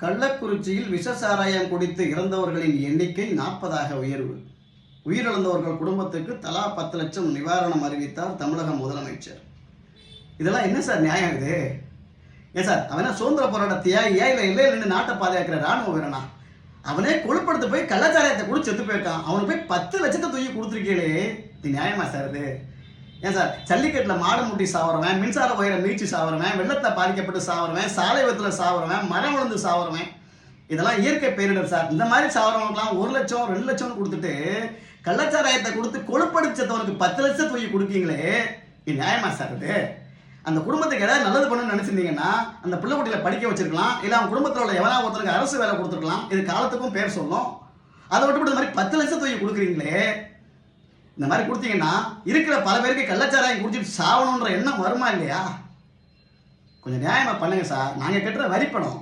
கள்ளக்குறிச்சியில் விஷ சாராயம் குடித்து இறந்தவர்களின் எண்ணிக்கை 40ஆக உயர்வு. உயிரிழந்தவர்கள் குடும்பத்துக்கு தலா 10 லட்சம் நிவாரணம் அறிவித்தார் தமிழக முதலமைச்சர். இதெல்லாம் என்ன சார் நியாயம் இது? ஏன் சார், அவனா சுதந்திர போராட்ட தியாகியா இல்லை இல்லைன்னு நாட்டை பாதுகாக்கிற ராணுவ வீரனா? அவனே கொழுப்படுத்து போய் கள்ளச்சாராயத்தை கூட செத்து போயிருக்கான். அவனுக்கு போய் 10 லட்சத்தை தூக்கி கொடுத்துருக்கீங்களே, இது நியாயமா சார் இது? ஏன் சார், ஜல்லிக்கட்டில் மாடு முட்டி சாவறவன், மின்சார வயிறை மீச்சு சாவறவன், வெள்ளத்தில் பாதிக்கப்பட்டு சாவறவன், சாலை விபத்தில் சாவறவன், மரம் விழுந்து சாவறவன், இதெல்லாம் இயற்கை பேரிடர் சார். இந்த மாதிரி சாவறவங்களுக்குலாம் 1 லட்சம் 2 லட்சம்னு கொடுத்துட்டு கள்ளச்சாராயத்தை கொடுத்து கொழுப்படுச்சவனுக்கு 10 லட்சம் தூக்கி கொடுக்கீங்களே, இது நியாயமா சார் இது? அந்த குடும்பத்துக்கு ஏதாவது நல்லது பண்ணணும்னு நினைச்சிருந்தீங்கன்னா அந்த பிள்ளை குட்டியில படிக்க வச்சிருக்கலாம், இல்லை அவன் குடும்பத்தில் உள்ள எவனா ஒருத்தருக்கு அரசு வேலை கொடுத்துருக்கலாம். இது காலத்துக்கும் பேர் சொல்லும். அதை விட்டு இந்த மாதிரி 10 லட்சம் தூக்கி கொடுக்குறீங்களே, இந்த மாதிரி கொடுத்தீங்கன்னா இருக்கிற பல பேருக்கு கள்ளச்சாராயம் குடிச்சிட்டு சாவணுன்ற எண்ணம் வருமா இல்லையா? கொஞ்சம் நியாயமா பண்ணுங்க சார். நாங்கள் கட்டுற வரிப்பணம்